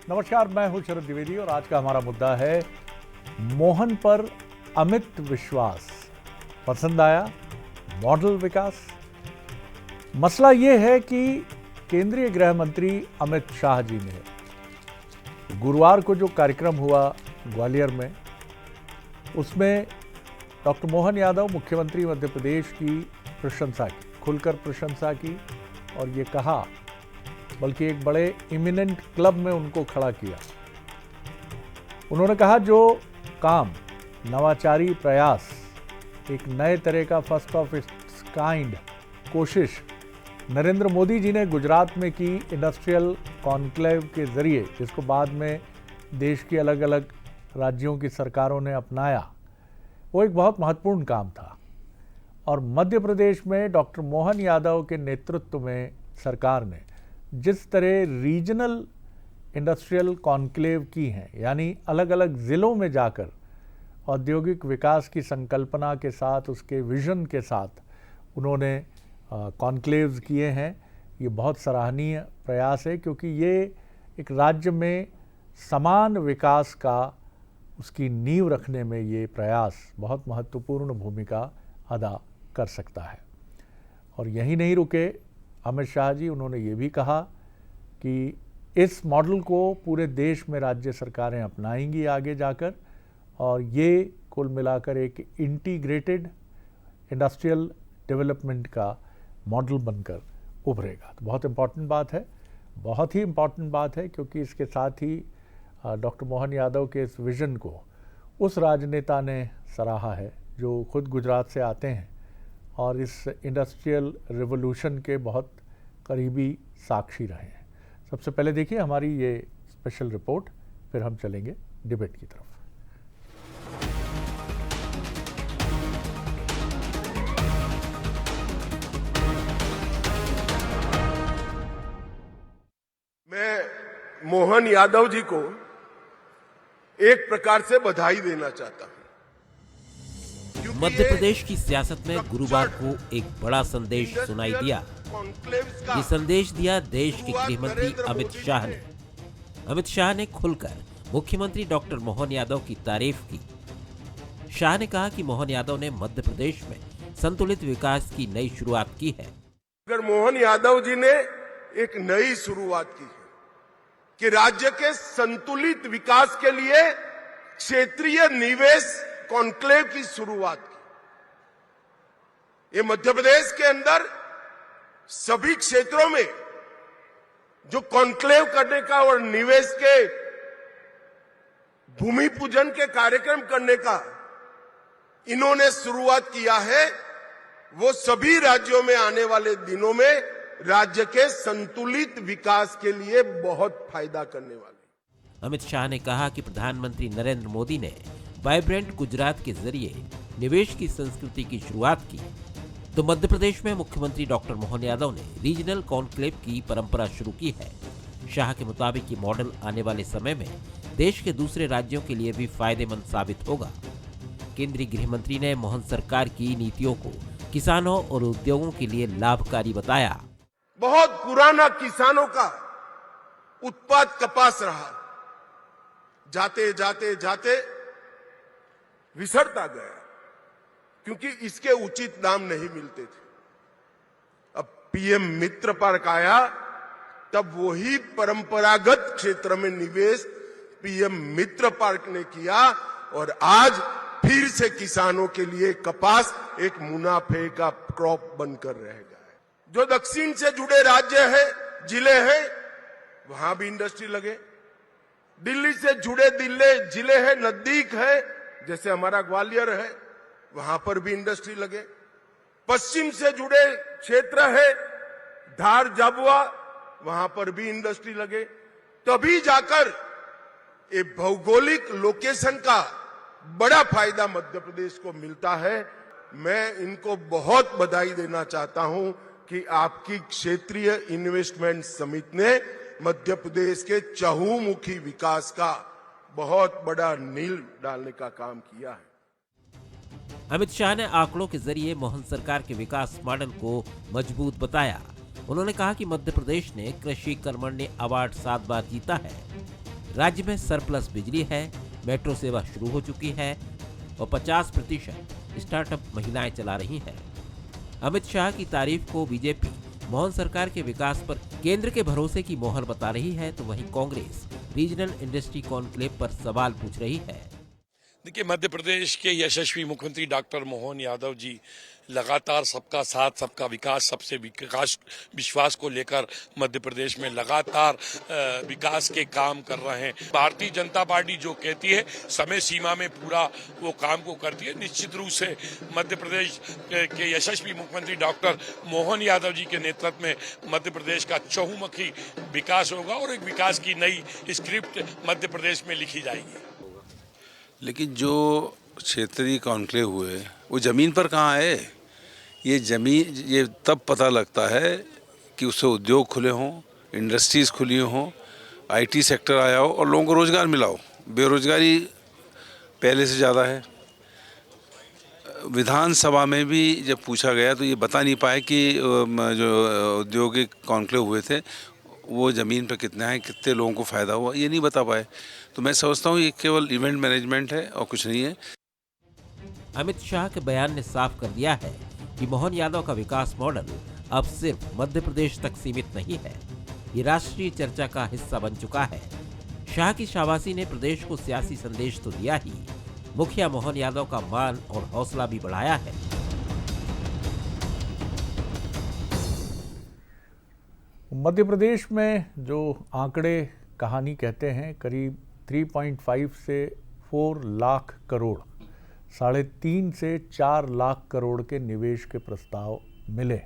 नमस्कार, मैं हूं शरद द्विवेदी और आज का हमारा मुद्दा है मोहन पर अमित विश्वास। पसंद आया मॉडल विकास। मसला यह है कि केंद्रीय गृह मंत्री अमित शाह जी ने गुरुवार को जो कार्यक्रम हुआ ग्वालियर में, उसमें डॉक्टर मोहन यादव मुख्यमंत्री मध्य प्रदेश की प्रशंसा की, खुलकर प्रशंसा की और ये कहा, बल्कि एक बड़े इमिनेंट क्लब में उनको खड़ा किया। उन्होंने कहा जो काम, नवाचारी प्रयास, एक नए तरह का फर्स्ट ऑफ इट्स काइंड कोशिश नरेंद्र मोदी जी ने गुजरात में की इंडस्ट्रियल कॉन्क्लेव के जरिए, जिसको बाद में देश की अलग अलग राज्यों की सरकारों ने अपनाया, वो एक बहुत महत्वपूर्ण काम था। और मध्य प्रदेश में डॉक्टर मोहन यादव के नेतृत्व में सरकार ने जिस तरह रीजनल इंडस्ट्रियल कॉन्क्लेव की हैं, यानी अलग अलग ज़िलों में जाकर औद्योगिक विकास की संकल्पना के साथ, उसके विजन के साथ उन्होंने कॉन्क्लेव्स किए हैं, ये बहुत सराहनीय प्रयास है, क्योंकि ये एक राज्य में समान विकास का, उसकी नींव रखने में ये प्रयास बहुत महत्वपूर्ण भूमिका अदा कर सकता है। और यही नहीं रुके अमित शाह जी, उन्होंने ये भी कहा कि इस मॉडल को पूरे देश में राज्य सरकारें अपनाएंगी आगे जाकर, और ये कुल मिलाकर एक इंटीग्रेटेड इंडस्ट्रियल डेवलपमेंट का मॉडल बनकर उभरेगा। तो बहुत इम्पॉर्टेंट बात है, बहुत ही इम्पॉर्टेंट बात है, क्योंकि इसके साथ ही डॉक्टर मोहन यादव के इस विज़न को उस राजनेता ने सराहा है जो खुद गुजरात से आते हैं और इस इंडस्ट्रियल रिवॉल्यूशन के बहुत करीबी साक्षी रहे हैं। सबसे पहले देखिए हमारी ये स्पेशल रिपोर्ट, फिर हम चलेंगे डिबेट की तरफ। मैं मोहन यादव जी को एक प्रकार से बधाई देना चाहता हूं। मध्य प्रदेश की सियासत में गुरुवार को एक बड़ा संदेश सुनाई दिया। ये संदेश दिया देश के गृह मंत्री अमित शाह ने। अमित शाह ने खुलकर मुख्यमंत्री डॉक्टर मोहन यादव की तारीफ की। शाह ने कहा कि मोहन यादव ने मध्य प्रदेश में संतुलित विकास की नई शुरुआत की है। अगर मोहन यादव जी ने एक नई शुरुआत की है कि राज्य के संतुलित विकास के लिए क्षेत्रीय निवेश कॉन्क्लेव की शुरुआत की। ये मध्य प्रदेश के अंदर सभी क्षेत्रों में जो कॉन्क्लेव करने का और निवेश के भूमि पूजन के कार्यक्रम करने का इन्होंने शुरुआत किया है, वो सभी राज्यों में आने वाले दिनों में राज्य के संतुलित विकास के लिए बहुत फायदा करने वाले। अमित शाह ने कहा कि प्रधानमंत्री नरेंद्र मोदी ने वाइब्रेंट गुजरात के जरिए निवेश की संस्कृति की शुरुआत की, तो मध्य प्रदेश में मुख्यमंत्री डॉक्टर मोहन यादव ने रीजनल कॉन्क्लेव की परंपरा शुरू की है। शाह के मुताबिक ये मॉडल आने वाले समय में देश के दूसरे राज्यों के लिए भी फायदेमंद साबित होगा। केंद्रीय गृह मंत्री ने मोहन सरकार की नीतियों को किसानों और उद्योगों के लिए लाभकारी बताया। बहुत पुराना किसानों का उत्पाद कपास रहा, जाते जाते जाते विसरता गया, क्योंकि इसके उचित दाम नहीं मिलते थे। अब पीएम मित्र पार्क आया, तब वही परंपरागत क्षेत्र में निवेश पीएम मित्र पार्क ने किया, और आज फिर से किसानों के लिए कपास एक मुनाफे का क्रॉप बनकर रह गया है। जो दक्षिण से जुड़े राज्य हैं, जिले हैं, वहां भी इंडस्ट्री लगे। दिल्ली से जुड़े जिले हैं, नजदीक है, जैसे हमारा ग्वालियर है, वहां पर भी इंडस्ट्री लगे। पश्चिम से जुड़े क्षेत्र है, धार झाबुआ, वहां पर भी इंडस्ट्री लगे। तभी जाकर ये भौगोलिक लोकेशन का बड़ा फायदा मध्य प्रदेश को मिलता है। मैं इनको बहुत बधाई देना चाहता हूं कि आपकी क्षेत्रीय इन्वेस्टमेंट समिति ने मध्य प्रदेश के चहुमुखी विकास का बहुत बड़ा नींव डालने का काम किया है। अमित शाह ने आंकड़ों के जरिए मोहन सरकार के विकास मॉडल को मजबूत बताया। उन्होंने कहा कि मध्य प्रदेश ने कृषि कर्मण्य अवार्ड 7 बार जीता है। राज्य में सरप्लस बिजली है, मेट्रो सेवा शुरू हो चुकी है और 50% स्टार्टअप महिलाएं चला रही हैं। अमित शाह की तारीफ को बीजेपी मोहन सरकार के विकास पर केंद्र के भरोसे की मोहर बता रही है, तो वहीं कांग्रेस रीजनल इंडस्ट्री कॉन्क्लेव पर सवाल पूछ रही है। देखिए, मध्य प्रदेश के यशस्वी मुख्यमंत्री डॉक्टर मोहन यादव जी लगातार सबका साथ, सबका विकास, सबसे विकास विश्वास को लेकर मध्य प्रदेश में लगातार विकास के काम कर रहे हैं। भारतीय जनता पार्टी जो कहती है समय सीमा में पूरा वो काम को करती है। निश्चित रूप से मध्य प्रदेश के यशस्वी मुख्यमंत्री डॉक्टर मोहन यादव जी के नेतृत्व में मध्य प्रदेश का चहुमुखी विकास होगा और एक विकास की नई स्क्रिप्ट मध्य प्रदेश में लिखी जाएगी। लेकिन जो क्षेत्रीय कॉन्क्लेव हुए वो ज़मीन पर कहाँ है? ये ज़मीन ये तब पता लगता है कि उससे उद्योग खुले हों, इंडस्ट्रीज़ खुली हों, आईटी सेक्टर आया हो और लोगों को रोज़गार मिला हो। बेरोज़गारी पहले से ज़्यादा है। विधानसभा में भी जब पूछा गया तो ये बता नहीं पाए कि जो औद्योगिक कॉन्क्लेव हुए थे वो ज़मीन पर कितना है, कितने लोगों को फ़ायदा हुआ, ये नहीं बता पाए। तो मैं समझता हूँ ये केवल इवेंट मैनेजमेंट है और कुछ नहीं है। अमित शाह के बयान ने साफ कर दिया है कि मोहन यादव का विकास मॉडल अब सिर्फ मध्य प्रदेश तक सीमित नहीं है, ये राष्ट्रीय चर्चा का हिस्सा बन चुका है। शाह की शाबाशी ने प्रदेश को सियासी संदेश तो दिया ही, मुखिया मोहन यादव का मान और हौसला भी बढ़ाया है। मध्य प्रदेश में जो आंकड़े कहानी कहते हैं, करीब 3.5 से 4 लाख करोड़, 3.5 से 4 लाख करोड़ के निवेश के प्रस्ताव मिले।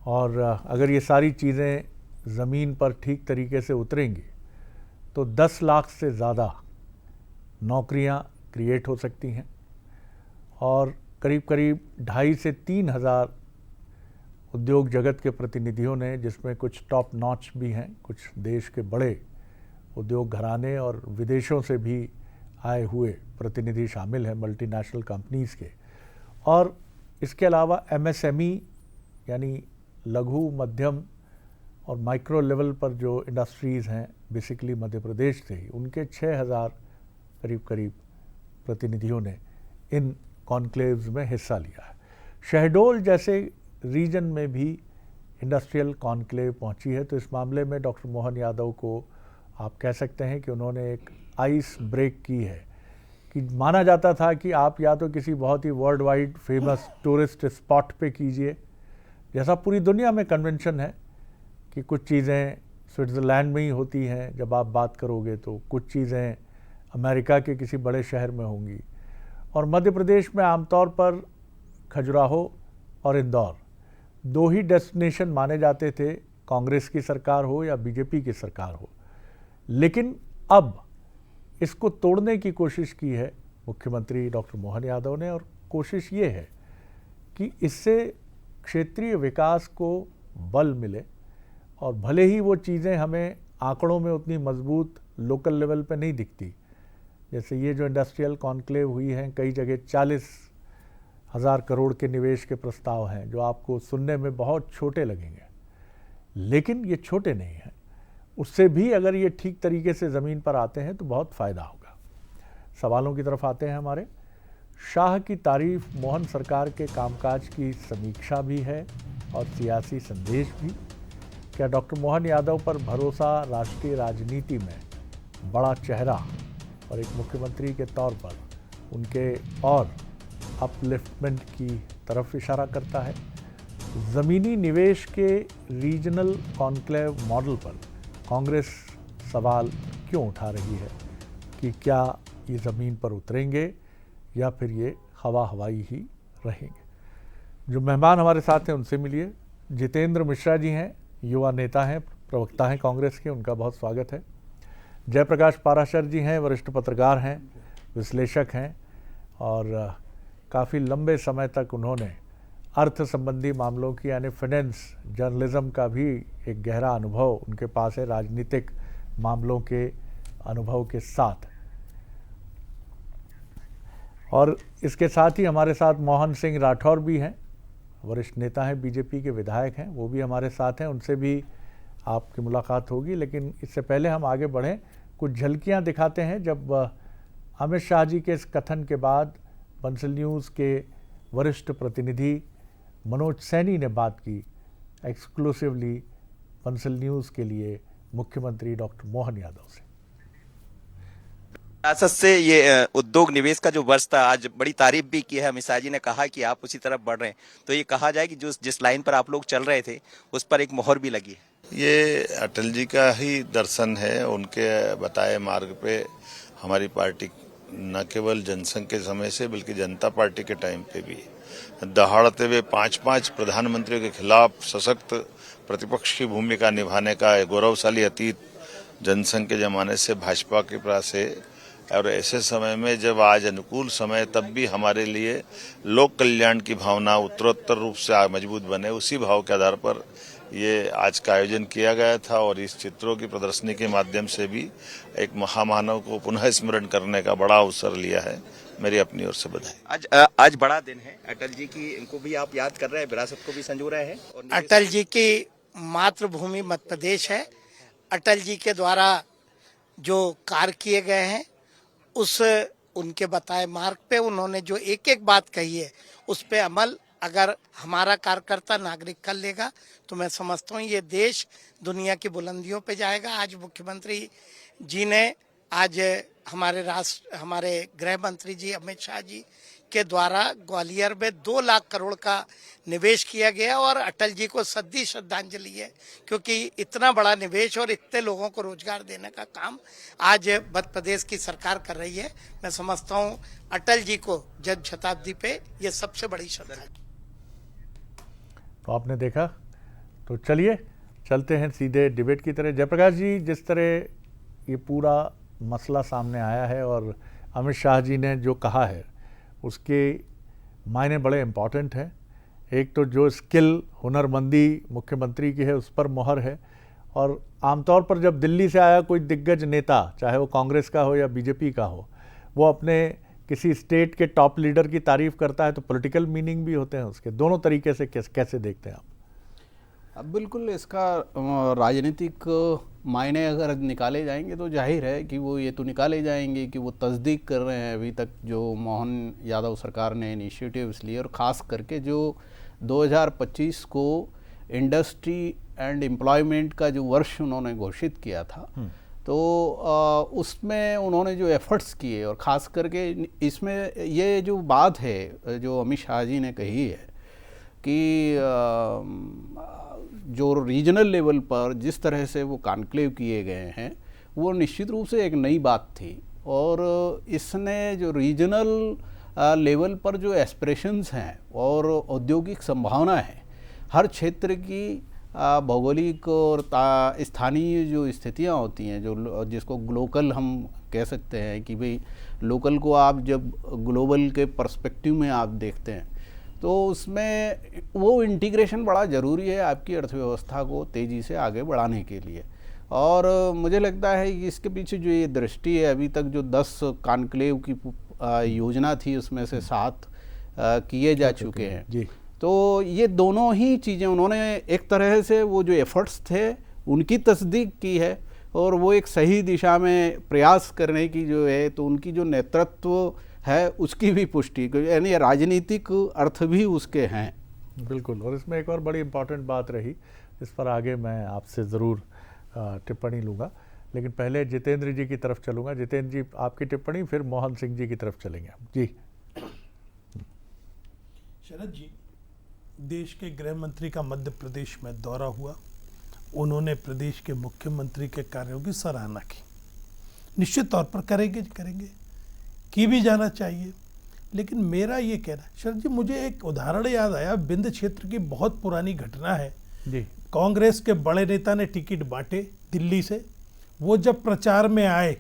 और अगर ये सारी चीज़ें ज़मीन पर ठीक तरीके से उतरेंगी तो 10 लाख से ज़्यादा नौकरियां क्रिएट हो सकती हैं और करीब करीब 2.5 से 3 हज़ार उद्योग जगत के प्रतिनिधियों ने, जिसमें कुछ टॉप नॉच भी हैं, कुछ देश के बड़े उद्योग घराने और विदेशों से भी आए हुए प्रतिनिधि शामिल हैं, मल्टीनेशनल कंपनीज़ के। और इसके अलावा एमएसएमई यानी लघु मध्यम और माइक्रो लेवल पर जो इंडस्ट्रीज़ हैं, बेसिकली मध्य प्रदेश से ही, उनके 6,000 करीब प्रतिनिधियों ने इन कॉन्क्लेव्स में हिस्सा लिया है। शहडोल जैसे रीजन में भी इंडस्ट्रियल कॉन्क्लेव पहुंची है, तो इस मामले में डॉक्टर मोहन यादव को आप कह सकते हैं कि उन्होंने एक आइस ब्रेक की है। कि माना जाता था कि आप या तो किसी बहुत ही world wide famous tourist spot पे कीजिए, जैसा पूरी दुनिया में कन्वेंशन है कि कुछ चीज़ें स्विट्ज़रलैंड में ही होती हैं जब आप बात करोगे, तो कुछ चीज़ें अमेरिका के किसी बड़े शहर में होंगी। और मध्य प्रदेश में आमतौर पर खजुराहो और इंदौर 2 ही डेस्टिनेशन माने जाते थे, कांग्रेस की सरकार हो या बीजेपी की सरकार हो। लेकिन अब इसको तोड़ने की कोशिश की है मुख्यमंत्री डॉक्टर मोहन यादव ने, और कोशिश ये है कि इससे क्षेत्रीय विकास को बल मिले। और भले ही वो चीज़ें हमें आंकड़ों में उतनी मजबूत लोकल लेवल पे नहीं दिखती, जैसे ये जो इंडस्ट्रियल कॉन्क्लेव हुई हैं, कई जगह 40,000 करोड़ के निवेश के प्रस्ताव हैं, जो आपको सुनने में बहुत छोटे लगेंगे, लेकिन ये छोटे नहीं हैं। उससे भी अगर ये ठीक तरीके से ज़मीन पर आते हैं तो बहुत फ़ायदा होगा। सवालों की तरफ आते हैं हमारे। शाह की तारीफ मोहन सरकार के कामकाज की समीक्षा भी है और सियासी संदेश भी। क्या डॉक्टर मोहन यादव पर भरोसा राष्ट्रीय राजनीति में बड़ा चेहरा और एक मुख्यमंत्री के तौर पर उनके और अपलिफ्टमेंट की तरफ इशारा करता है? ज़मीनी निवेश के रीजनल कॉन्क्लेव मॉडल पर कांग्रेस सवाल क्यों उठा रही है कि क्या ये ज़मीन पर उतरेंगे या फिर ये हवाई ही रहेंगे? जो मेहमान हमारे साथ हैं उनसे मिलिए। जितेंद्र मिश्रा जी हैं, युवा नेता हैं, प्रवक्ता हैं कांग्रेस के, उनका बहुत स्वागत है। जयप्रकाश पाराशर जी हैं, वरिष्ठ पत्रकार हैं, विश्लेषक हैं और काफ़ी लंबे समय तक उन्होंने अर्थ संबंधी मामलों की यानी फाइनेंस जर्नलिज्म का भी एक गहरा अनुभव उनके पास है, राजनीतिक मामलों के अनुभव के साथ। और इसके साथ ही हमारे साथ मोहन सिंह राठौर भी हैं, वरिष्ठ नेता हैं, बीजेपी के विधायक हैं, वो भी हमारे साथ हैं। उनसे भी आपकी मुलाकात होगी, लेकिन इससे पहले हम आगे बढ़ें, कुछ झलकियां दिखाते हैं जब अमित शाह जी के इस कथन के बाद बंसल न्यूज़ के वरिष्ठ प्रतिनिधि मनोज सैनी ने बात की एक्सक्लूसिवली बंसल न्यूज़ के लिए मुख्यमंत्री डॉक्टर मोहन यादव से। रियासत से ये उद्योग निवेश का जो वर्ष था, आज बड़ी तारीफ भी की है। अमित शाह जी ने कहा कि आप उसी तरफ बढ़ रहे हैं, तो ये कहा जाए कि जो जिस लाइन पर आप लोग चल रहे थे उस पर एक मोहर भी लगी है। ये अटल जी का ही दर्शन है। उनके बताए मार्ग पे हमारी पार्टी न केवल जनसंघ के समय से बल्कि जनता पार्टी के टाइम पे भी दहाड़ते हुए 5-5 प्रधानमंत्रियों के खिलाफ सशक्त प्रतिपक्ष की भूमिका निभाने का गौरवशाली अतीत जनसंघ के जमाने से भाजपा के पास है। और ऐसे समय में जब आज अनुकूल समय, तब भी हमारे लिए लोक कल्याण की भावना उत्तरोत्तर रूप से मजबूत बने, उसी भाव के आधार पर ये आज का आयोजन किया गया था। और इस चित्रों की प्रदर्शनी के माध्यम से भी एक महामानव को पुनः स्मरण करने का बड़ा अवसर लिया है। मेरी अपनी ओर से बधाई। आज बड़ा दिन है, अटल जी की इनको भी आप याद कर रहे हैं, विरासत को भी संजो रहे हैं। और अटल जी की मातृभूमि मध्य प्रदेश है। अटल जी के द्वारा जो कार्य किए गए हैं उस उनके बताए मार्ग पे उन्होंने जो एक एक बात कही है उस पे अमल अगर हमारा कार्यकर्ता नागरिक कर लेगा तो मैं समझता हूँ ये देश दुनिया की बुलंदियों पे जाएगा। आज मुख्यमंत्री जी ने आज हमारे गृह मंत्री जी अमित शाह जी के द्वारा ग्वालियर में 2 लाख करोड़ का निवेश किया गया और अटल जी को सद्दी श्रद्धांजलि है, क्योंकि इतना बड़ा निवेश और इतने लोगों को रोजगार देने का काम आज मध्य प्रदेश की सरकार कर रही है। मैं समझता हूँ अटल जी को जन्म शताब्दी पे ये सबसे बड़ी श्रद्धांजलि। तो आपने देखा, तो चलिए चलते हैं सीधे डिबेट की तरह। जयप्रकाश जी, जिस तरह ये पूरा मसला सामने आया है और अमित शाह जी ने जो कहा है उसके मायने बड़े इम्पॉर्टेंट हैं। एक तो जो स्किल, हुनरमंदी मुख्यमंत्री की है उस पर मोहर है। और आमतौर पर जब दिल्ली से आया कोई दिग्गज नेता, चाहे वो कांग्रेस का हो या बीजेपी का हो, वो अपने किसी स्टेट के टॉप लीडर की तारीफ करता है तो पॉलिटिकल मीनिंग भी होते हैं उसके। दोनों तरीके से कैसे देखते हैं आप? अब बिल्कुल इसका राजनीतिक मायने अगर निकाले जाएंगे तो जाहिर है कि वो ये तो निकाले जाएंगे कि वो तस्दीक कर रहे हैं अभी तक जो मोहन यादव सरकार ने इनिशिएटिव्स लिए, और ख़ास करके जो 2025 को इंडस्ट्री एंड एम्प्लॉयमेंट का जो वर्ष उन्होंने घोषित किया था, तो उसमें उन्होंने जो एफर्ट्स किए और ख़ास करके इसमें ये जो बात है जो अमित शाह जी ने कही है कि जो रीजनल लेवल पर जिस तरह से वो कॉन्क्लेव किए गए हैं वो निश्चित रूप से एक नई बात थी। और इसने जो रीजनल लेवल पर जो एस्पिरेशंस हैं और औद्योगिक संभावना है, हर क्षेत्र की भौगोलिक और स्थानीय जो स्थितियां होती हैं, जो जिसको ग्लोकल हम कह सकते हैं कि भाई लोकल को आप जब ग्लोबल के पर्सपेक्टिव में आप देखते हैं तो उसमें वो इंटीग्रेशन बड़ा ज़रूरी है आपकी अर्थव्यवस्था को तेज़ी से आगे बढ़ाने के लिए। और मुझे लगता है कि इसके पीछे जो ये दृष्टि है, अभी तक जो 10 कॉन्क्लेव की योजना थी उसमें से 7 किए जा चुके हैं जी। तो ये दोनों ही चीज़ें उन्होंने एक तरह से वो जो एफर्ट्स थे उनकी तस्दीक की है और वो एक सही दिशा में प्रयास करने की जो है, तो उनकी जो नेतृत्व है उसकी भी पुष्टि, यानी राजनीतिक अर्थ भी उसके हैं। बिल्कुल। और इसमें एक और बड़ी इम्पॉर्टेंट बात रही, इस पर आगे मैं आपसे ज़रूर टिप्पणी लूँगा, लेकिन पहले जितेंद्र जी की तरफ चलूँगा। जितेंद्र जी, आपकी टिप्पणी, फिर मोहन सिंह जी की तरफ चलेंगे हम जी। शरद जी, देश के गृह मंत्री का मध्य प्रदेश में दौरा हुआ, उन्होंने प्रदेश के मुख्यमंत्री के कार्यों की सराहना की। निश्चित तौर पर करेंगे की भी जाना चाहिए, लेकिन मेरा ये कहना है शरद जी, मुझे एक उदाहरण याद आया। बिंद क्षेत्र की बहुत पुरानी घटना है जी। कांग्रेस के बड़े नेता ने टिकट बांटे दिल्ली से, वो जब प्रचार में आए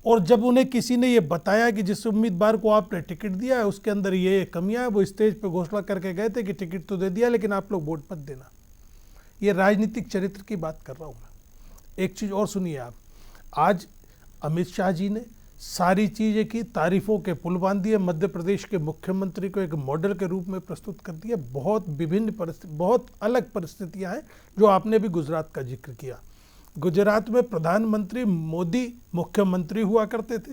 और जब उन्हें किसी ने ये बताया कि जिस उम्मीदवार को आपने टिकट दिया है उसके अंदर ये कमियां है, वो स्टेज पे घोषणा करके गए थे कि टिकट तो दे दिया लेकिन आप लोग वोट मत देना। ये राजनीतिक चरित्र की बात कर रहा हूँ मैं। एक चीज़ और सुनिए आप, आज अमित शाह जी ने सारी चीज़ें की, तारीफों के पुल बांध दिए, मध्य प्रदेश के मुख्यमंत्री को एक मॉडल के रूप में प्रस्तुत कर दिया। बहुत विभिन्न बहुत अलग परिस्थितियां हैं, जो आपने भी गुजरात का जिक्र किया। गुजरात में प्रधानमंत्री मोदी मुख्यमंत्री हुआ करते थे।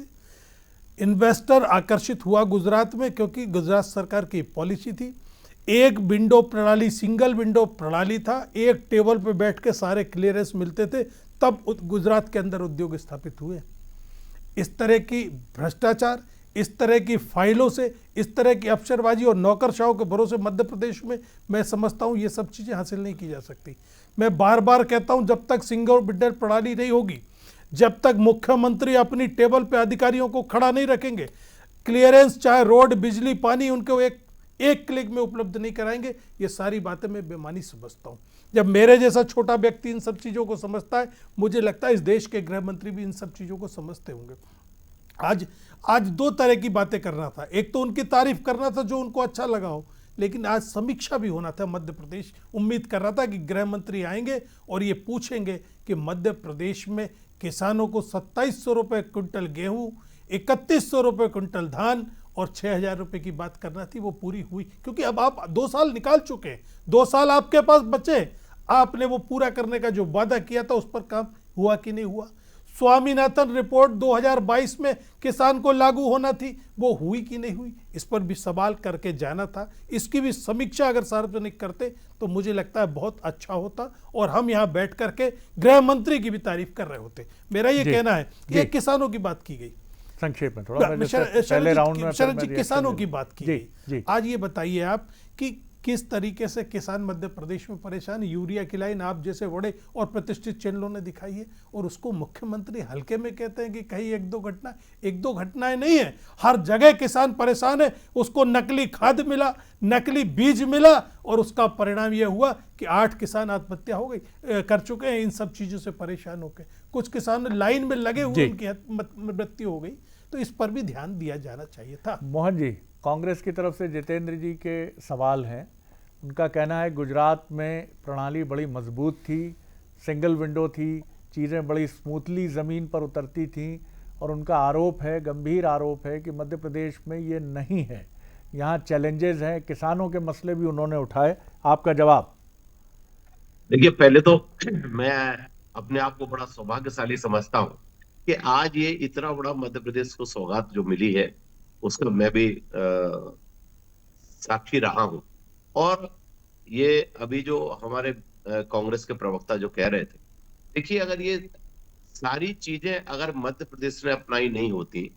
इन्वेस्टर आकर्षित हुआ गुजरात में क्योंकि गुजरात सरकार की पॉलिसी थी। एक विंडो प्रणाली, सिंगल विंडो प्रणाली था, एक टेबल पे बैठ के सारे क्लियरेंस मिलते थे, तब गुजरात के अंदर उद्योग स्थापित हुए। इस तरह की भ्रष्टाचार, इस तरह की फाइलों से, इस तरह की अफसरबाजी और नौकरशाहों के भरोसे मध्य प्रदेश में मैं समझता हूँ ये सब चीज़ें हासिल नहीं की जा सकती। मैं बार बार कहता हूँ जब तक सिंगल विंडो प्रणाली नहीं होगी, जब तक मुख्यमंत्री अपनी टेबल पे अधिकारियों को खड़ा नहीं रखेंगे, क्लियरेंस चाहे रोड, बिजली, पानी उनको एक क्लिक में उपलब्ध नहीं कराएंगे, ये सारी बातें मैं बेमानी समझता हूँ। जब मेरे जैसा छोटा व्यक्ति इन सब चीज़ों को समझता है, मुझे लगता है इस देश के गृह मंत्री भी इन सब चीज़ों को समझते होंगे। आज दो तरह की बातें करना था, एक तो उनकी तारीफ करना था जो उनको अच्छा लगा हो, लेकिन आज समीक्षा भी होना था मध्य प्रदेश। उम्मीद कर रहा था कि गृह मंत्री आएंगे और ये पूछेंगे कि मध्य प्रदेश में किसानों को 2700 रुपये क्विंटल गेहूँ, 3100 रुपये क्विंटल धान और 6000 रुपये की बात करना थी, वो पूरी हुई? क्योंकि अब आप 2 साल निकाल चुके हैं, 2 साल आपके पास बचे, आपने वो पूरा करने का जो वादा किया था उस पर काम हुआ कि नहीं हुआ? स्वामीनाथन रिपोर्ट 2022 में किसान को लागू होना थी, वो हुई कि नहीं हुई? इस पर भी सवाल करके जाना था। इसकी भी समीक्षा अगर सार्वजनिक करते तो मुझे लगता है बहुत अच्छा होता और हम यहाँ बैठ करके गृह मंत्री की भी तारीफ कर रहे होते। मेरा ये कहना है कि किसानों की बात की गई, संक्षेप में थोड़ा, पहले राउंड में शरद जी किसानों की बात की गई। आज ये बताइए आप कि किस तरीके से किसान मध्य प्रदेश में परेशान। यूरिया की लाइन आप जैसे बड़े और प्रतिष्ठित चैनलों ने दिखाई है और उसको मुख्यमंत्री हल्के में कहते हैं कि कहीं एक दो घटनाएं नहीं है, हर जगह किसान परेशान है। उसको नकली खाद मिला, नकली बीज मिला और उसका परिणाम यह हुआ कि 8 किसान आत्महत्या हो गई, कर चुके हैं इन सब चीज़ों से परेशान होकर। कुछ किसान लाइन में लगे हुए, उनकी मृत्यु हो गई। तो इस पर भी ध्यान दिया जाना चाहिए था। मोहन जी, कांग्रेस की तरफ से जितेंद्र जी के सवाल हैं। उनका कहना है गुजरात में प्रणाली बड़ी मजबूत थी, सिंगल विंडो थी, चीज़ें बड़ी स्मूथली ज़मीन पर उतरती थीं और उनका आरोप है, गंभीर आरोप है कि मध्य प्रदेश में ये नहीं है, यहाँ चैलेंजेस हैं। किसानों के मसले भी उन्होंने उठाए। आपका जवाब? देखिए, पहले तो मैं अपने आप को बड़ा सौभाग्यशाली समझता हूँ कि आज ये इतना बड़ा मध्य प्रदेश को सौगात जो मिली है उसका मैं भी साक्षी रहा हूं। और ये अभी जो हमारे कांग्रेस के प्रवक्ता जो कह रहे थे, देखिए अगर ये सारी चीजें अगर मध्य प्रदेश ने अपनाई नहीं होती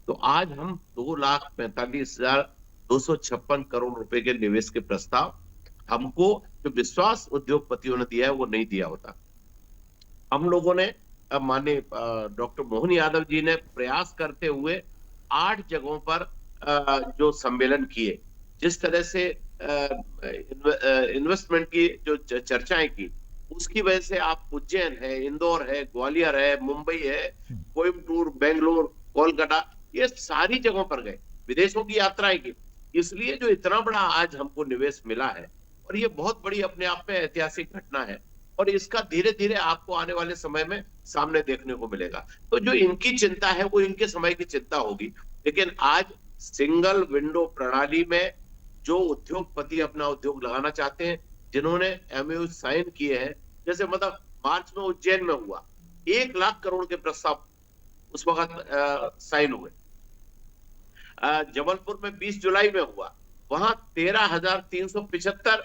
तो आज हम 2,45,256 करोड़ रुपए के निवेश के प्रस्ताव हमको जो विश्वास उद्योगपतियों ने दिया है वो नहीं दिया होता। हम लोगों ने माननीय डॉक्टर मोहन यादव जी ने प्रयास करते हुए 8 जगहों पर जो सम्मेलन किए, जिस तरह से इन्वेस्टमेंट की जो चर्चाएं की, उसकी वजह से आप उज्जैन है, इंदौर है, ग्वालियर है, मुंबई है, कोयम्बटूर, बेंगलोर, कोलकाता, ये सारी जगहों पर गए, विदेशों की यात्राएं की। इसलिए जो इतना बड़ा आज हमको निवेश मिला है और ये बहुत बड़ी अपने आप में ऐतिहासिक घटना है और इसका धीरे धीरे आपको आने वाले समय में सामने देखने को मिलेगा। तो जो इनकी चिंता है वो इनके समय की चिंता होगी, लेकिन आज सिंगल विंडो प्रणाली में जो उद्योगपति अपना उद्योग लगाना चाहते हैं, जिन्होंने एमओयू साइन किए हैं, जैसे मतलब मार्च में उज्जैन में हुआ, 1 लाख करोड़ के प्रस्ताव उस वक्त साइन हुए। जबलपुर में 20 जुलाई में हुआ, वहां 13,375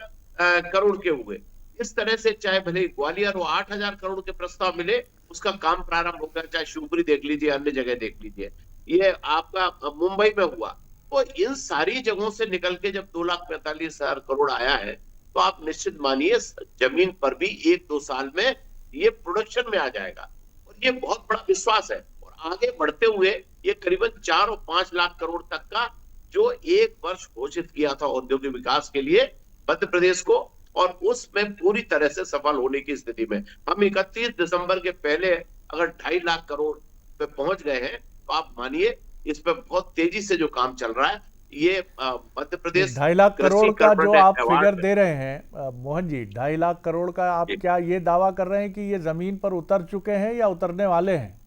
करोड़ के हुए। इस तरह से चाहे भले ग्वालियर वो 8,000 करोड़ के प्रस्ताव मिले, उसका काम प्रारंभ हो गया। चाहे शिवपुरी देख लीजिए, अन्य जगह देख लीजिए, ये आपका मुंबई में हुआ। तो इन सारी जगहों से निकल के जब 2,45,000 करोड़ आया है तो आप निश्चित मानिए जमीन पर भी 1-2 साल में ये प्रोडक्शन में आ जाएगा और ये बहुत बड़ा विश्वास है। और आगे बढ़ते हुए ये करीबन 4 और 5 लाख करोड़ तक का जो 1 वर्ष घोषित किया था औद्योगिक विकास के लिए मध्य प्रदेश को, और उसमें पूरी तरह से सफल होने की स्थिति में हम 31 दिसंबर के पहले अगर 2.5 लाख करोड़ पे पहुंच गए हैं तो आप मानिए इस पे बहुत तेजी से जो काम चल रहा है। ये मध्य प्रदेश 2.5 लाख करोड़ का जो आप फिगर दे रहे हैं मोहन जी, 2.5 लाख करोड़ का आप क्या ये दावा कर रहे हैं कि ये जमीन पर उतर चुके हैं या उतरने वाले हैं?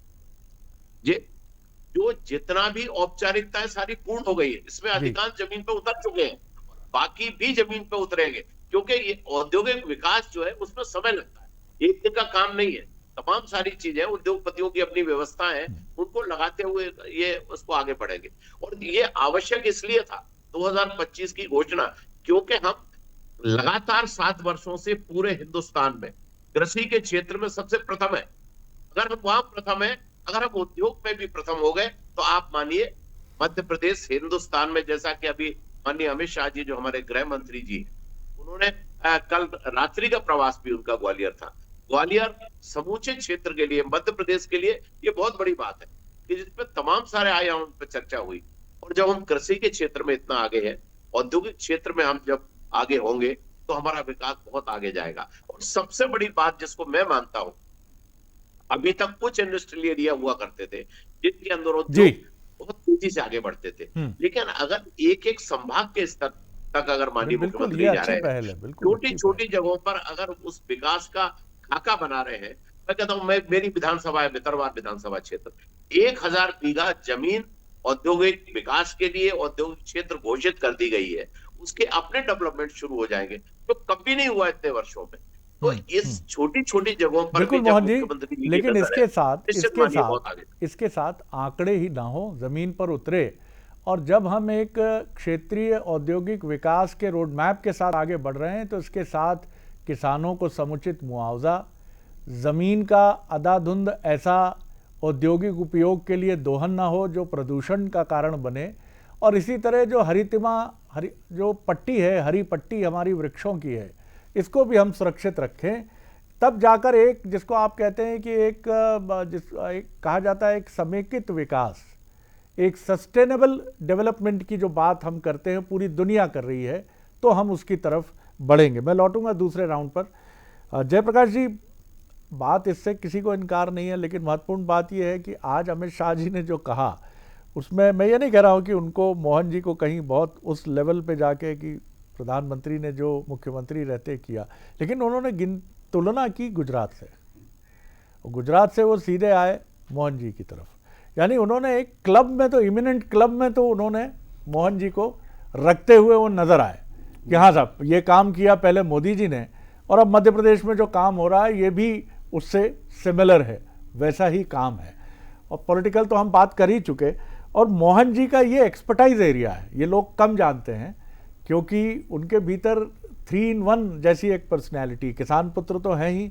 जी, जो जितना भी औपचारिकताएं सारी पूर्ण हो गई है, इसमें अधिकांश जमीन पे उतर चुके हैं, बाकी भी जमीन पे उतरेंगे, क्योंकि ये औद्योगिक विकास जो है उसमें समय लगता है, एक दिन का काम नहीं है। तमाम सारी चीजें, उद्योगपतियों की अपनी व्यवस्था है, उनको लगाते हुए ये उसको आगे बढ़ेंगे। और ये आवश्यक इसलिए था 2025 की घोषणा, क्योंकि हम लगातार 7 वर्षों से पूरे हिंदुस्तान में कृषि के क्षेत्र में सबसे प्रथम है। अगर हम वहां प्रथम है, अगर हम उद्योग में भी प्रथम हो गए, तो आप मानिए मध्य प्रदेश हिंदुस्तान में, जैसा कि अभी माननीय अमित शाह जी जो हमारे गृह मंत्री जी हैं, उन्होंने कल रात्रि का प्रवास भी उनका ग्वालियर था। ग्वालियर समूचे क्षेत्र के लिए, मध्य प्रदेश के लिए ये बहुत बड़ी बात है कि जिसपे तमाम सारे आयामों पर चर्चा हुई। और जब हम कृषि के क्षेत्र में इतना आगे हैं, औद्योगिक क्षेत्र में हम जब आगे होंगे, तो हमारा विकास बहुत आगे जाएगा। और सबसे बड़ी बात जिसको मैं मानता हूं, अभी तक कुछ इंडस्ट्रियल एरिया हुआ करते थे जिनके अंदर उद्योग बहुत तेजी से आगे बढ़ते थे, लेकिन अगर एक एक संभाग के स्तर तक अगर माननीय मुख्यमंत्री जा रहे हैं, छोटी छोटी जगहों पर अगर उस विकास का खाका बना रहे हैं, मैं कहता हूं, मेरी विधानसभा है भितरवार विधानसभा क्षेत्र, 1000 बीघा जमीन औद्योगिक विकास के लिए औद्योगिक क्षेत्र घोषित कर दी गई है। उसके अपने डेवलपमेंट शुरू हो जाएंगे, तो कभी नहीं हुआ इतने वर्षों में। तो इस छोटी छोटी जगहों पर बिल्कुल मोहन जी, लेकिन इसके साथ आंकड़े ही ना हो, जमीन पर उतरे। और जब हम एक क्षेत्रीय औद्योगिक विकास के रोड मैप के साथ आगे बढ़ रहे हैं, तो इसके साथ किसानों को समुचित मुआवजा, जमीन का अंधाधुंध ऐसा औद्योगिक उपयोग के लिए दोहन ना हो जो प्रदूषण का कारण बने, और इसी तरह जो जो पट्टी है, हरी पट्टी हमारी वृक्षों की है, इसको भी हम सुरक्षित रखें। तब जाकर एक, जिसको आप कहते हैं कि एक कहा जाता है एक समेकित विकास, एक सस्टेनेबल डेवलपमेंट की जो बात हम करते हैं, पूरी दुनिया कर रही है, तो हम उसकी तरफ बढ़ेंगे। मैं लौटूंगा दूसरे राउंड पर। जयप्रकाश जी, बात इससे किसी को इनकार नहीं है, लेकिन महत्वपूर्ण बात यह है कि आज अमित शाह जी ने जो कहा, उसमें मैं ये नहीं कह रहा हूँ कि उनको, मोहन जी को कहीं बहुत उस लेवल पे जाके कि प्रधानमंत्री ने जो मुख्यमंत्री रहते किया, लेकिन उन्होंने तुलना की गुजरात से। गुजरात से वो सीधे आए मोहन जी की तरफ, यानी उन्होंने एक क्लब में, तो इमिनेंट क्लब में तो उन्होंने मोहन जी को रखते हुए वो नजर आए कि हाँ साहब, ये काम किया पहले मोदी जी ने, और अब मध्य प्रदेश में जो काम हो रहा है ये भी उससे सिमिलर है, वैसा ही काम है। और पॉलिटिकल तो हम बात कर ही चुके, और मोहन जी का ये एक्सपर्टाइज एरिया है, ये लोग कम जानते हैं, क्योंकि उनके भीतर 3 in 1 जैसी एक पर्सनैलिटी, किसान पुत्र तो हैं ही,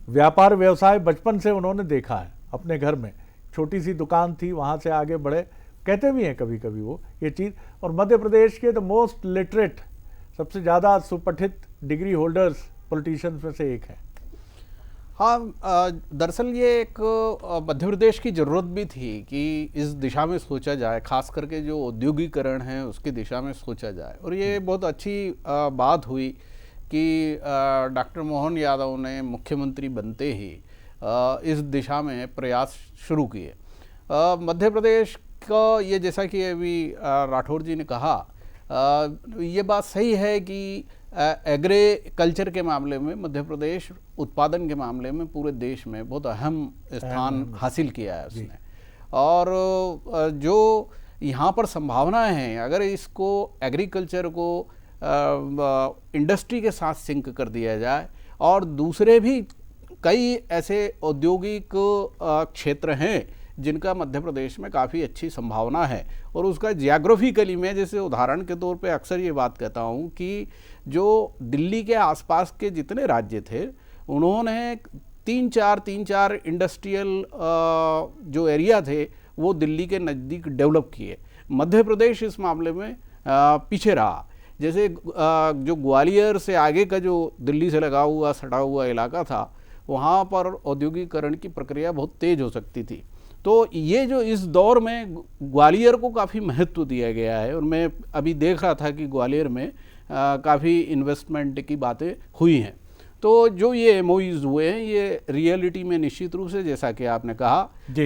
व्यापार व्यवसाय बचपन से उन्होंने देखा है अपने घर में, छोटी सी दुकान थी, वहाँ से आगे बढ़े, कहते भी हैं कभी कभी वो ये चीज़। और मध्य प्रदेश के द मोस्ट लिटरेट, सबसे ज़्यादा सुपठित डिग्री होल्डर्स पॉलिटिशियंस में से एक है। हाँ, दरअसल ये एक मध्य प्रदेश की ज़रूरत भी थी कि इस दिशा में सोचा जाए, खास करके जो औद्योगिकरण है उसकी दिशा में सोचा जाए। और ये बहुत अच्छी बात हुई कि डॉक्टर मोहन यादव ने मुख्यमंत्री बनते ही इस दिशा में प्रयास शुरू किए। मध्य प्रदेश का ये, जैसा कि अभी राठौर जी ने कहा, ये बात सही है कि एग्रीकल्चर के मामले में मध्य प्रदेश उत्पादन के मामले में पूरे देश में बहुत अहम स्थान हासिल किया है उसने। और जो यहाँ पर संभावनाएं हैं, अगर इसको एग्रीकल्चर को इंडस्ट्री के साथ सिंक कर दिया जाए, और दूसरे भी कई ऐसे औद्योगिक क्षेत्र हैं जिनका मध्य प्रदेश में काफ़ी अच्छी संभावना है, और उसका जियोग्राफिकली, मैं जैसे उदाहरण के तौर पे अक्सर ये बात कहता हूँ कि जो दिल्ली के आसपास के जितने राज्य थे, उन्होंने 3-4 इंडस्ट्रियल जो एरिया थे वो दिल्ली के नज़दीक डेवलप किए। मध्य प्रदेश इस मामले में पीछे रहा। जैसे जो ग्वालियर से आगे का जो दिल्ली से लगा हुआ सटा हुआ इलाका था, वहाँ पर औद्योगिकरण की प्रक्रिया बहुत तेज़ हो सकती थी। तो ये जो इस दौर में ग्वालियर को काफ़ी महत्व दिया गया है, और मैं अभी देख रहा था कि ग्वालियर में काफ़ी इन्वेस्टमेंट की बातें हुई हैं। तो जो ये एमओयूज हुए हैं, ये रियलिटी में निश्चित रूप से, जैसा कि आपने कहा,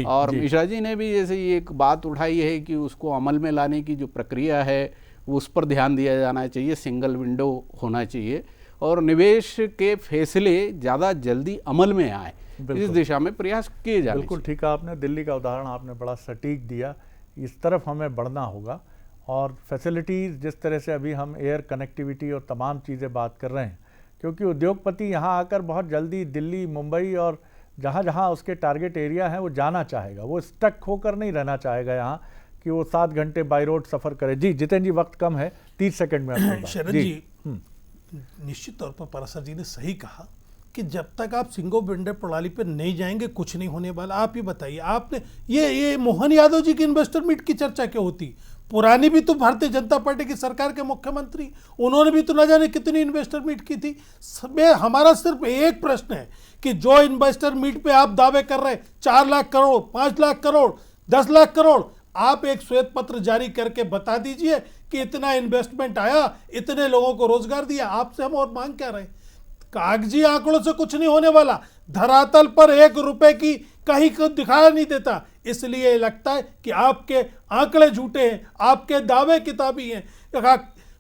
और मिश्रा जी ने भी जैसे ये एक बात उठाई है कि उसको अमल में लाने की जो प्रक्रिया है उस पर ध्यान दिया जाना चाहिए, सिंगल विंडो होना चाहिए, और निवेश के फैसले ज़्यादा जल्दी अमल में आए, इस दिशा में प्रयास किए जाने। बिल्कुल ठीक है, आपने दिल्ली का उदाहरण आपने बड़ा सटीक दिया। इस तरफ हमें बढ़ना होगा, और फैसिलिटीज़ जिस तरह से अभी हम एयर कनेक्टिविटी और तमाम चीज़ें बात कर रहे हैं, क्योंकि उद्योगपति यहाँ आकर बहुत जल्दी दिल्ली, मुंबई और जहाँ जहाँ उसके टारगेट एरिया हैं वो जाना चाहेगा, वो स्टक होकर नहीं रहना चाहेगा यहाँ कि वो 7 घंटे बाई रोड सफ़र करे। जी जितेंद्र जी, वक्त कम है, 30 सेकंड में अपनी बात। शरद जी, निश्चित तौर पर पारासर जी ने सही कहा कि जब तक आप सिंगल विंडो प्रणाली पर नहीं जाएंगे कुछ नहीं होने वाला। आप ही बताइए, आपने ये मोहन यादव जी की इन्वेस्टर मीट की चर्चा क्यों होती? पुरानी भी तो भारतीय जनता पार्टी की सरकार के मुख्यमंत्री, उन्होंने भी तो न जाने कितनी इन्वेस्टर मीट की थी। हमारा सिर्फ एक प्रश्न है कि जो इन्वेस्टर मीट पे आप दावे कर रहे हैं 4 लाख करोड़, 5 लाख करोड़, 10 लाख करोड़, आप एक श्वेत पत्र जारी करके बता दीजिए कि इतना इन्वेस्टमेंट आया, इतने लोगों को रोजगार दिया। आपसे हम और मांग क्या रहे? कागजी आंकड़ों से कुछ नहीं होने वाला, धरातल पर 1 रुपए की कहीं को दिखाया नहीं देता। इसलिए लगता है कि आपके आंकड़े झूठे हैं, आपके दावे किताबी हैं,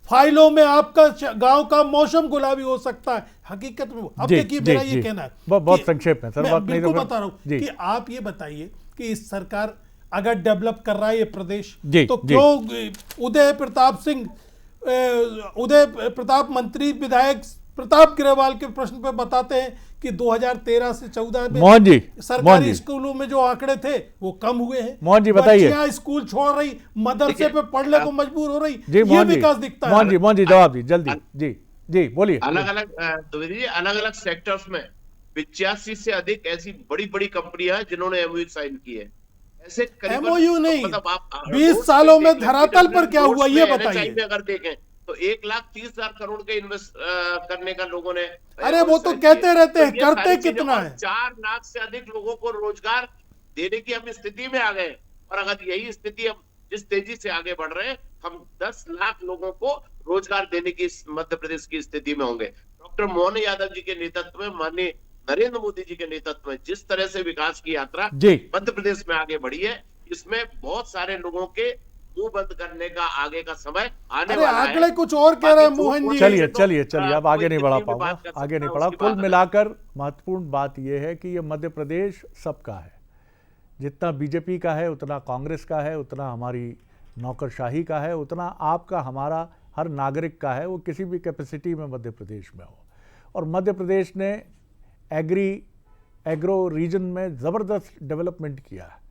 फाइलों में आपका गांव का मौसम गुलाबी हो सकता है, हकीकत में। अब देखिए, मेरा ये कहना है, बहुत संक्षेप में सर, मैं बिल्कुल बता रहा हूं कि आप ये बताइए कि इस सरकार अगर डेवलप कर रहा है ये प्रदेश, तो क्यों उदय प्रताप मंत्री विधायक प्रताप ग्रेवाल के प्रश्न पे बताते हैं कि 2013 से 14 में मोहन जी, सरकारी स्कूलों में जो आंकड़े थे वो कम हुए हैं। मोहन जी बताइए, बच्चियां स्कूल छोड़ रही, मदरसे पे पढ़ने को मजबूर हो रही, ये विकास दिखता है। मोहन जी जवाब दी जल्दी। जी बोलिए। अलग अलग सेक्टर्स में 85 से अधिक ऐसी बड़ी बड़ी कंपनियां हैं जिन्होंने एमओयू साइन की है। ऐसे एमओयू नहीं, 20 सालों में धरातल पर क्या हुआ ये बताइए। अगर देखें तो 1,30,000 करोड़ के इन्वेस्ट करने का लोगों ने, अरे वो तो कहते रहते हैं, करते कितना है? 4 लाख से अधिक लोगों को रोजगार देने की हम स्थिति में आ गए। और अगर यही स्थिति हम जिस तेजी से आगे बढ़ रहे हैं, हम 10 लाख लोगों को रोजगार देने की मध्य प्रदेश की स्थिति में होंगे। डॉक्टर मोहन यादव जी के नेतृत्व में, माननीय नरेंद्र मोदी जी के नेतृत्व में जिस तरह से विकास की यात्रा मध्य प्रदेश में आगे बढ़ी है, इसमें बहुत सारे लोगों के मुंह बंद करने का आगे का समय आने वाला है। आंकड़े कुछ और कह रहे हैं मोहन जी। चलिए अब आगे नहीं बढ़ा पाऊंगा, आगे नहीं बढ़ा। कुल मिलाकर महत्वपूर्ण बात यह है कि ये मध्य प्रदेश सबका है, जितना बीजेपी का है उतना कांग्रेस का है, उतना हमारी नौकरशाही का है, उतना आपका हमारा हर नागरिक का है, वो किसी भी कैपेसिटी में मध्य प्रदेश में हो। और मध्य प्रदेश ने एग्रो रीजन में ज़बरदस्त डेवलपमेंट किया है।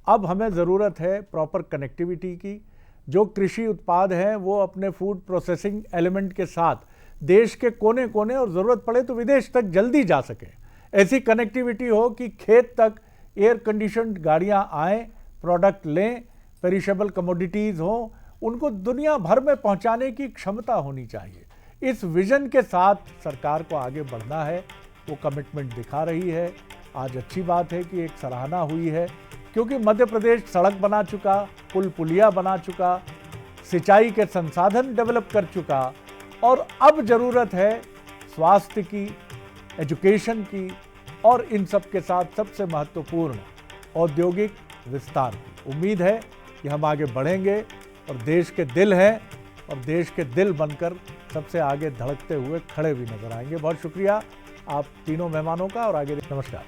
अब हमें ज़रूरत है प्रॉपर कनेक्टिविटी की। जो कृषि उत्पाद हैं वो अपने फूड प्रोसेसिंग एलिमेंट के साथ देश के कोने कोने और ज़रूरत पड़े तो विदेश तक जल्दी जा सके। ऐसी कनेक्टिविटी हो कि खेत तक एयर कंडीशन्ड गाड़ियां आएँ, प्रोडक्ट लें, पेरिशेबल कमोडिटीज़ हों, उनको दुनिया भर में पहुंचाने की क्षमता होनी चाहिए। इस विजन के साथ सरकार को आगे बढ़ना है, वो कमिटमेंट दिखा रही है। आज अच्छी बात है कि एक सराहना हुई है, क्योंकि मध्य प्रदेश सड़क बना चुका, पुल पुलिया बना चुका, सिंचाई के संसाधन डेवलप कर चुका, और अब ज़रूरत है स्वास्थ्य की, एजुकेशन की, और इन सब के साथ सबसे महत्वपूर्ण औद्योगिक विस्तार की। उम्मीद है कि हम आगे बढ़ेंगे और देश के दिल हैं और देश के दिल बनकर सबसे आगे धड़कते हुए खड़े भी नजर आएंगे। बहुत शुक्रिया आप तीनों मेहमानों का और आगे नमस्कार।